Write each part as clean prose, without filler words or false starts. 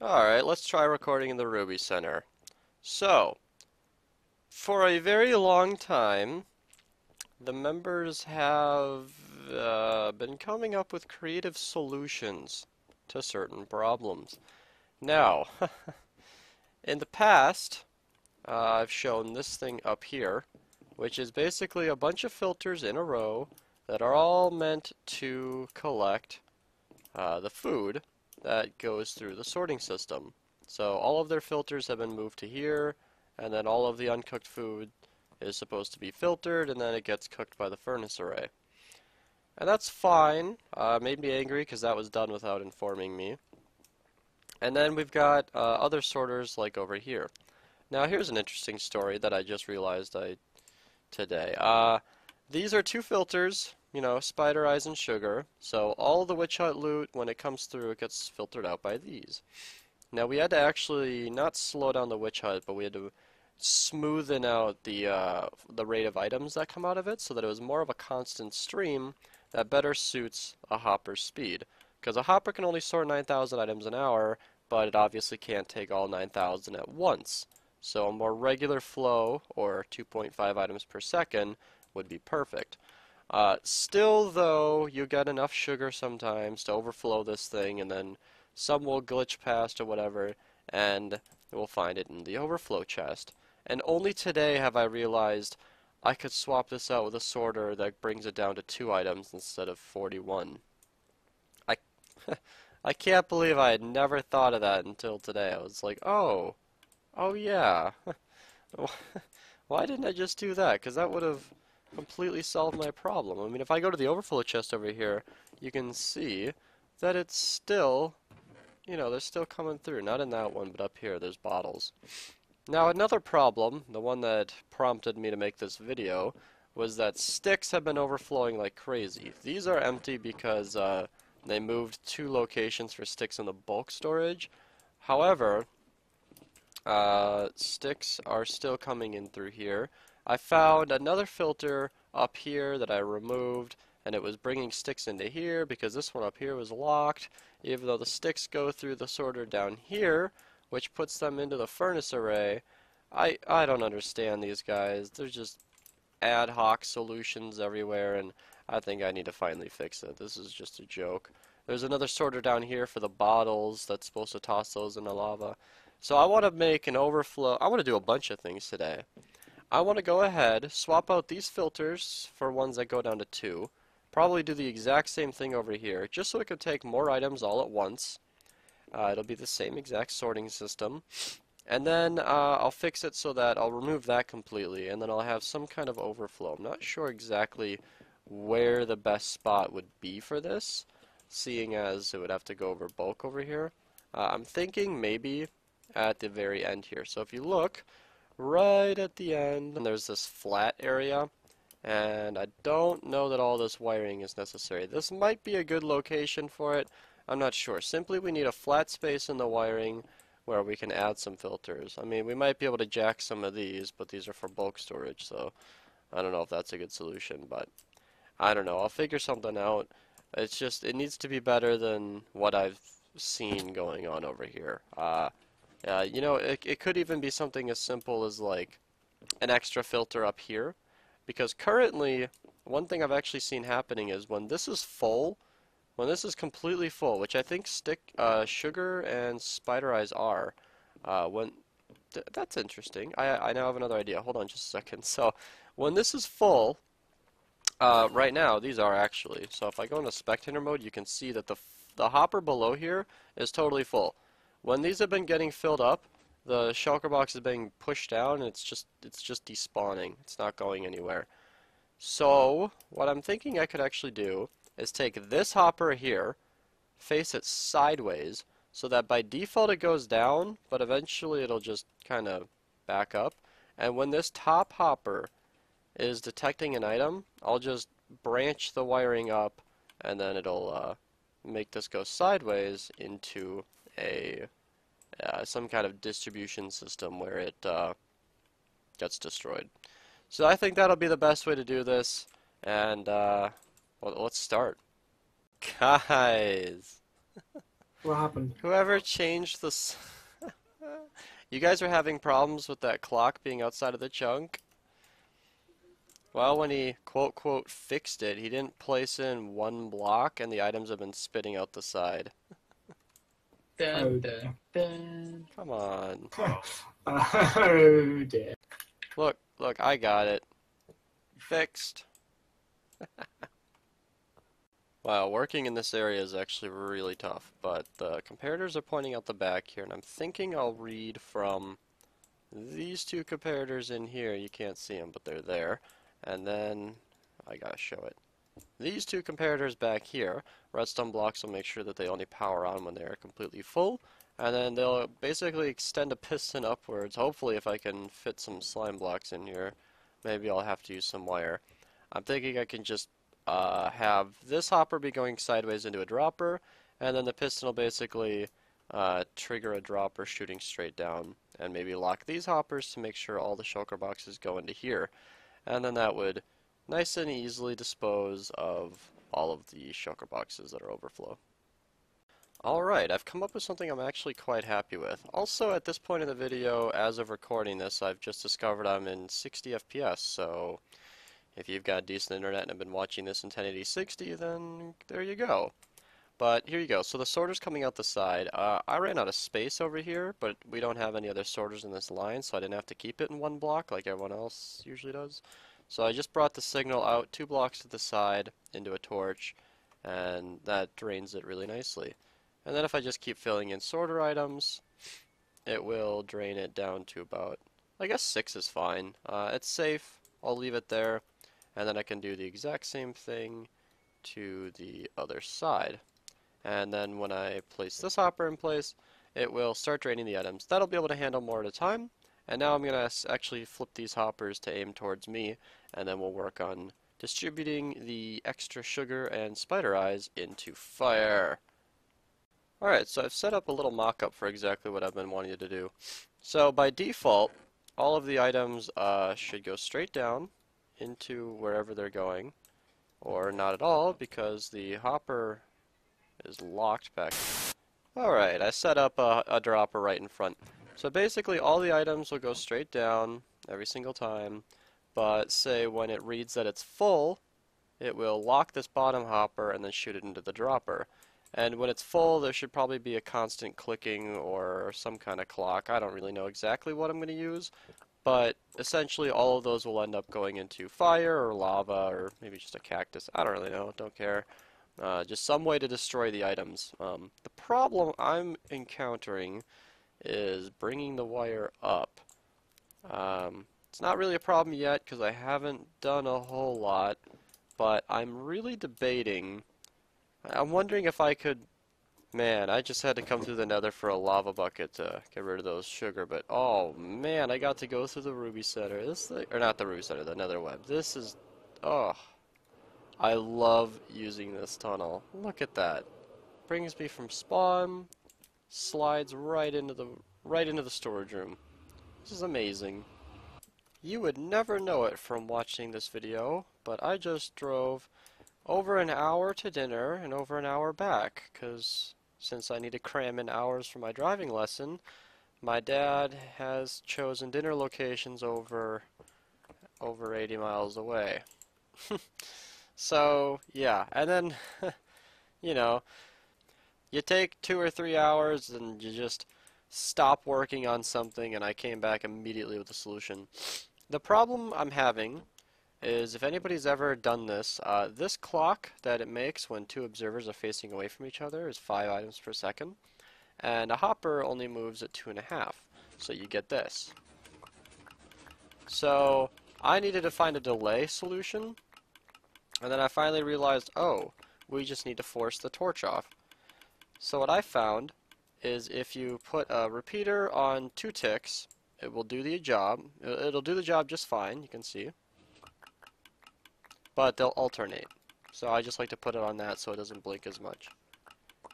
Alright, let's try recording in the Ruby Center. So, for a very long time, the members have been coming up with creative solutions to certain problems. Now, in the past, I've shown this thing up here, which is basically a bunch of filters in a row that are all meant to collect the food that goes through the sorting system. So all of their filters have been moved to here, and then all of the uncooked food is supposed to be filtered, and then it gets cooked by the furnace array. And that's fine. Made me angry because that was done without informing me. And then we've got other sorters like over here. Now here's an interesting story that I just realized today. These are two filters, you know, spider eyes and sugar. So all the witch hut loot, when it comes through, it gets filtered out by these. Now we had to actually not slow down the witch hut, but we had to smoothen out the rate of items that come out of it so that it was more of a constant stream that better suits a hopper's speed. Because a hopper can only sort 9,000 items an hour, but it obviously can't take all 9,000 at once. So a more regular flow, or 2.5 items per second, would be perfect. Still, though, you get enough sugar sometimes to overflow this thing, and then some will glitch past or whatever, and we'll find it in the overflow chest. And only today have I realized I could swap this out with a sorter that brings it down to 2 items instead of 41. I, I can't believe I had never thought of that until today. I was like, oh yeah. Why didn't I just do that? Because that would have completely solved my problem. I mean, if I go to the overflow chest over here, you can see that it's still, you know, they're still coming through. Not in that one, but up here, there's bottles. Now, another problem, the one that prompted me to make this video, was that sticks have been overflowing like crazy. These are empty because they moved 2 locations for sticks in the bulk storage. However, sticks are still coming in through here. I found another filter up here that I removed, and it was bringing sticks into here because this one up here was locked, even though the sticks go through the sorter down here, which puts them into the furnace array. I don't understand these guys. They're just ad hoc solutions everywhere, and I think I need to finally fix it. This is just a joke. There's another sorter down here for the bottles that's supposed to toss those in the lava. So I want to make an overflow. I want to do a bunch of things today. I want to go ahead, swap out these filters for ones that go down to 2. Probably do the exact same thing over here, just so it could take more items all at once. It'll be the same exact sorting system. And then I'll fix it so that I'll remove that completely, and then I'll have some kind of overflow. I'm not sure exactly where the best spot would be for this, seeing as it would have to go over bulk over here. I'm thinking maybe at the very end here. So if you look right at the end, and there's this flat area, and I don't know that all this wiring is necessary. This might be a good location for it. I'm not sure. Simply we need a flat space in the wiring where we can add some filters. I mean, we might be able to jack some of these, but these are for bulk storage, so I don't know if that's a good solution, but I don't know. I'll figure something out. It's just, it needs to be better than what I've seen going on over here. You know, it could even be something as simple as like an extra filter up here, because currently one thing I've actually seen happening is when this is full, when this is completely full, which I think sugar and spider eyes are, that's interesting. I now have another idea. Hold on just a second. So when this is full, right now these are actually. So if I go into spectator mode, you can see that the hopper below here is totally full. When these have been getting filled up, the shulker box is being pushed down, and it's just despawning. It's not going anywhere. So what I'm thinking I could actually do is take this hopper here, face it sideways, so that by default it goes down, but eventually it'll just kind of back up. And when this top hopper is detecting an item, I'll just branch the wiring up, and then it'll make this go sideways into a some kind of distribution system where it gets destroyed. So I think that'll be the best way to do this, and well, let's start. Guys, What happened? Whoever changed this. You guys are having problems with that clock being outside of the chunk? Well, when he quote quote fixed it, he didn't place in one block and the items have been spitting out the side. Oh Dun, dear. dun, dun. Come on. Oh dear. Look, I got it. Fixed. Wow, working in this area is actually really tough, but the comparators are pointing out the back here, and I'm thinking I'll read from these two comparators in here. You can't see them, but they're there. And then, I gotta show it. These two comparators back here, redstone blocks will make sure that they only power on when they are completely full, and then they'll basically extend a piston upwards. Hopefully if I can fit some slime blocks in here, maybe I'll have to use some wire. I'm thinking I can just have this hopper be going sideways into a dropper, and then the piston will basically trigger a dropper shooting straight down, and maybe lock these hoppers to make sure all the shulker boxes go into here. And then that would nice and easily dispose of all of the shulker boxes that are overflow. Alright, I've come up with something I'm actually quite happy with. Also, at this point in the video, as of recording this, I've just discovered I'm in 60 FPS, so if you've got decent internet and have been watching this in 1080 60, then there you go. But here you go. So the sorter's coming out the side. I ran out of space over here, but we don't have any other sorters in this line, so I didn't have to keep it in one block like everyone else usually does. So I just brought the signal out 2 blocks to the side into a torch, and that drains it really nicely. And then if I just keep filling in sorter items, it will drain it down to about, I guess 6 is fine. It's safe. I'll leave it there, and then I can do the exact same thing to the other side. And then when I place this hopper in place, it will start draining the items. That'll be able to handle more at a time. And now I'm going to actually flip these hoppers to aim towards me, and then we'll work on distributing the extra sugar and spider eyes into fire. Alright, so I've set up a little mock-up for exactly what I've been wanting to do. So by default, all of the items should go straight down into wherever they're going, or not at all, because the hopper is locked back. Alright, I set up a dropper right in front. So basically all the items will go straight down every single time, but say when it reads that it's full, it will lock this bottom hopper and then shoot it into the dropper. And when it's full, there should probably be a constant clicking or some kind of clock. I don't really know exactly what I'm going to use, but essentially all of those will end up going into fire or lava or maybe just a cactus. I don't really know, don't care. Just some way to destroy the items. The problem I'm encountering is bringing the wire up. It's not really a problem yet because I haven't done a whole lot, but I'm really debating. I'm wondering if I could. Man, I just had to come through the nether for a lava bucket to get rid of those sugar, but oh man, I got to go through the ruby center. This thing, or not the ruby center, the nether web. This is, oh, I love using this tunnel. Look at that. Brings me from spawn, slides right into the storage room. This is amazing. You would never know it from watching this video, but I just drove over an hour to dinner and over an hour back, because since I need to cram in hours for my driving lesson, my dad has chosen dinner locations over 80 miles away. So, yeah, and then, you know, you take 2 or 3 hours and you just stop working on something, and I came back immediately with a solution. The problem I'm having is, if anybody's ever done this, this clock that it makes when 2 observers are facing away from each other is 5 items per second, and a hopper only moves at 2.5, so you get this. So I needed to find a delay solution, and then I finally realized, oh, we just need to force the torch off. So what I found is if you put a repeater on 2 ticks, it will do the job. It'll do the job just fine, you can see. But they'll alternate. So I just like to put it on that so it doesn't blink as much.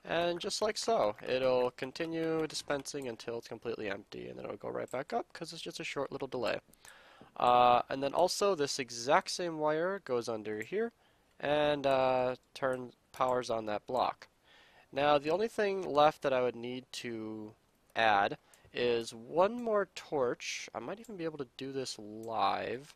And just like so, it'll continue dispensing until it's completely empty, and then it'll go right back up because it's just a short little delay. And then also this exact same wire goes under here and powers on that block. Now, the only thing left that I would need to add is one more torch. I might even be able to do this live.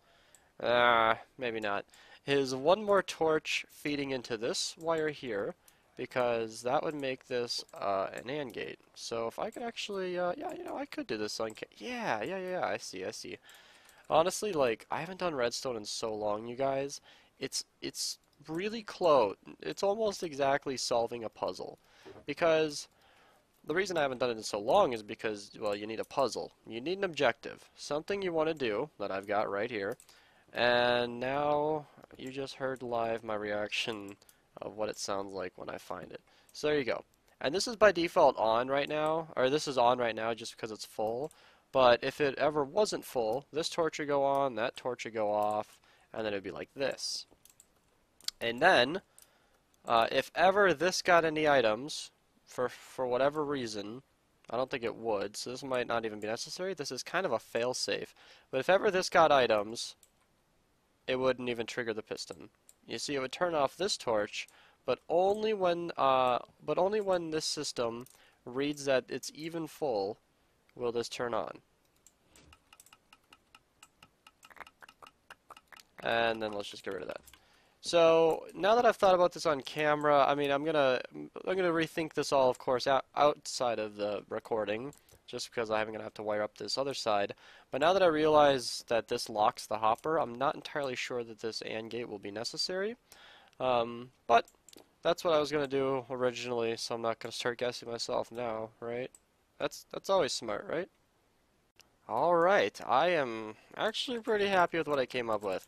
Maybe not. Is one more torch feeding into this wire here, because that would make this an AND gate. So if I could actually, yeah, I could do this on yeah, I see. Honestly, like, I haven't done redstone in so long, you guys. It's really close. It's almost exactly solving a puzzle. Because the reason I haven't done it in so long is because, well, you need a puzzle. You need an objective. Something you want to do that I've got right here. And now you just heard live my reaction of what it sounds like when I find it. So there you go. And this is by default on right now, or this is on right now just because it's full. But if it ever wasn't full, this torch would go on, that torch would go off, and then it would be like this. And then, if ever this got any items, for whatever reason, I don't think it would, so this might not even be necessary. This is kind of a fail-safe. But if ever this got items, it wouldn't even trigger the piston. You see, it would turn off this torch, but only when this system reads that it's even full will this turn on. And then let's just get rid of that. So now that I've thought about this on camera, I mean, I'm gonna rethink this all, of course, outside of the recording, just because I'm gonna have to wire up this other side. But now that I realize that this locks the hopper, I'm not entirely sure that this AND gate will be necessary. But that's what I was gonna do originally, so I'm not gonna start guessing myself now, right? That's always smart, right? All right, I am actually pretty happy with what I came up with.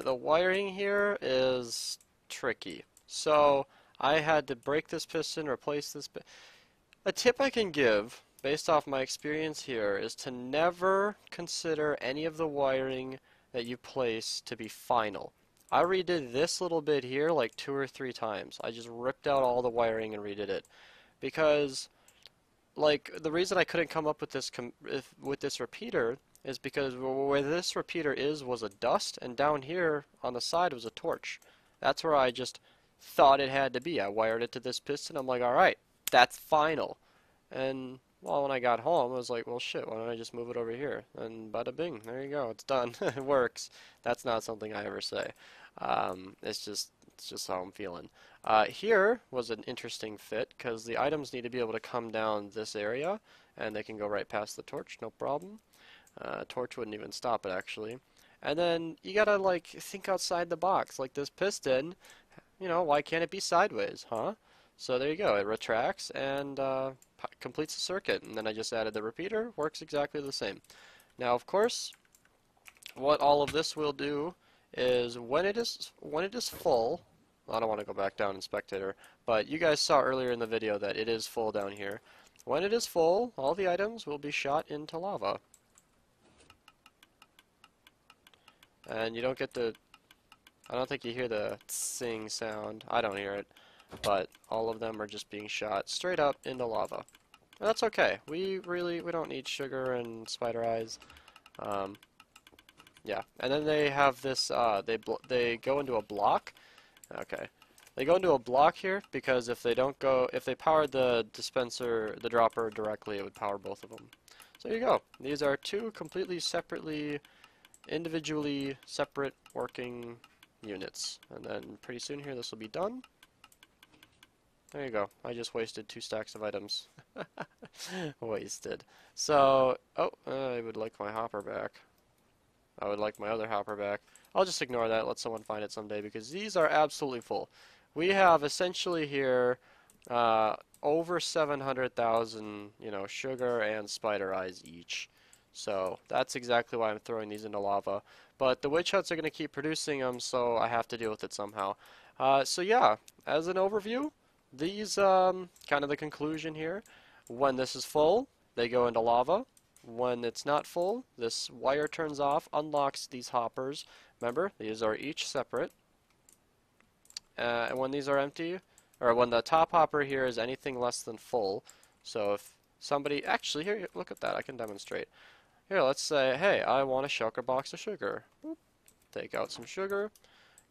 The wiring here is tricky. So I had to break this piston, replace this. A tip I can give, based off my experience here, is to never consider any of the wiring that you place to be final. I redid this little bit here like 2 or 3 times. I just ripped out all the wiring and redid it. Because, like, the reason I couldn't come up with this repeater is because where this repeater was a dust, and down here on the side was a torch. That's where I just thought it had to be. I wired it to this piston. I'm like, alright, that's final. And, well, when I got home, I was like, well, shit, why don't I just move it over here? And bada bing, there you go, it's done. It works. That's not something I ever say. It's just how I'm feeling. Here was an interesting fit, because the items need to be able to come down this area, and they can go right past the torch, no problem. Torch wouldn't even stop it, actually. And then you gotta, like, think outside the box. Like this piston, why can't it be sideways, huh? So there you go. It retracts and completes the circuit. And then I just added the repeater. Works exactly the same. Now, of course, what all of this will do is when it is full. Well, I don't want to go back down in spectator, but you guys saw earlier in the video that it is full down here. When it is full, all the items will be shot into lava. And you don't get the, I don't think you hear the sing sound. I don't hear it. But all of them are just being shot straight up into lava. And that's okay. We don't need sugar and spider eyes. Yeah. And then they have this, they go into a block. Okay. They go into a block here because if they powered the dispenser, the dropper directly, it would power both of them. So there you go. These are 2 completely individually separate working units. And then pretty soon here this will be done. There you go. I just wasted 2 stacks of items. Wasted. So, I would like my hopper back. I would like my other hopper back. I'll just ignore that, let someone find it someday, because these are absolutely full. We have essentially here over 700,000, sugar and spider eyes each. So that's exactly why I'm throwing these into lava. But the witch huts are going to keep producing them, so I have to deal with it somehow. So yeah, as an overview, these, kind of the conclusion here. When this is full, they go into lava. When it's not full, this wire turns off, unlocks these hoppers. Remember, these are each separate. And when these are empty, or when the top hopper here is anything less than full, so if somebody, actually, here, look at that, I can demonstrate. Here, let's say, hey, I want a shulker box of sugar. Boop. Take out some sugar,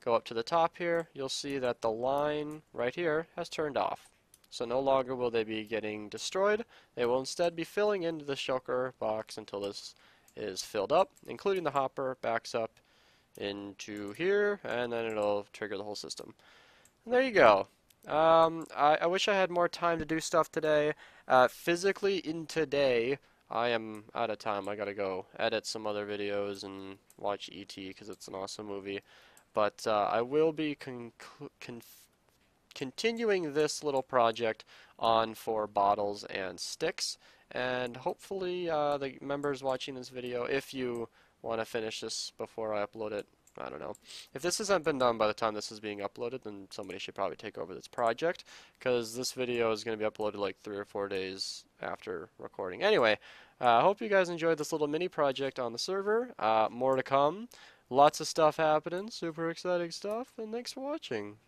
go up to the top here, you'll see that the line right here has turned off. So no longer will they be getting destroyed. They will instead be filling into the shulker box until this is filled up, including the hopper backs up into here, and then it'll trigger the whole system. And there you go. I wish I had more time to do stuff today. Physically, in today, I am out of time. I gotta go edit some other videos and watch E.T. because it's an awesome movie. But I will be continuing this little project on for bottles and sticks. And hopefully the members watching this video, if you want to finish this before I upload it, I don't know. If this hasn't been done by the time this is being uploaded, then somebody should probably take over this project, because this video is going to be uploaded like 3 or 4 days after recording. Anyway, I hope you guys enjoyed this little mini project on the server. More to come. Lots of stuff happening, super exciting stuff, and thanks for watching.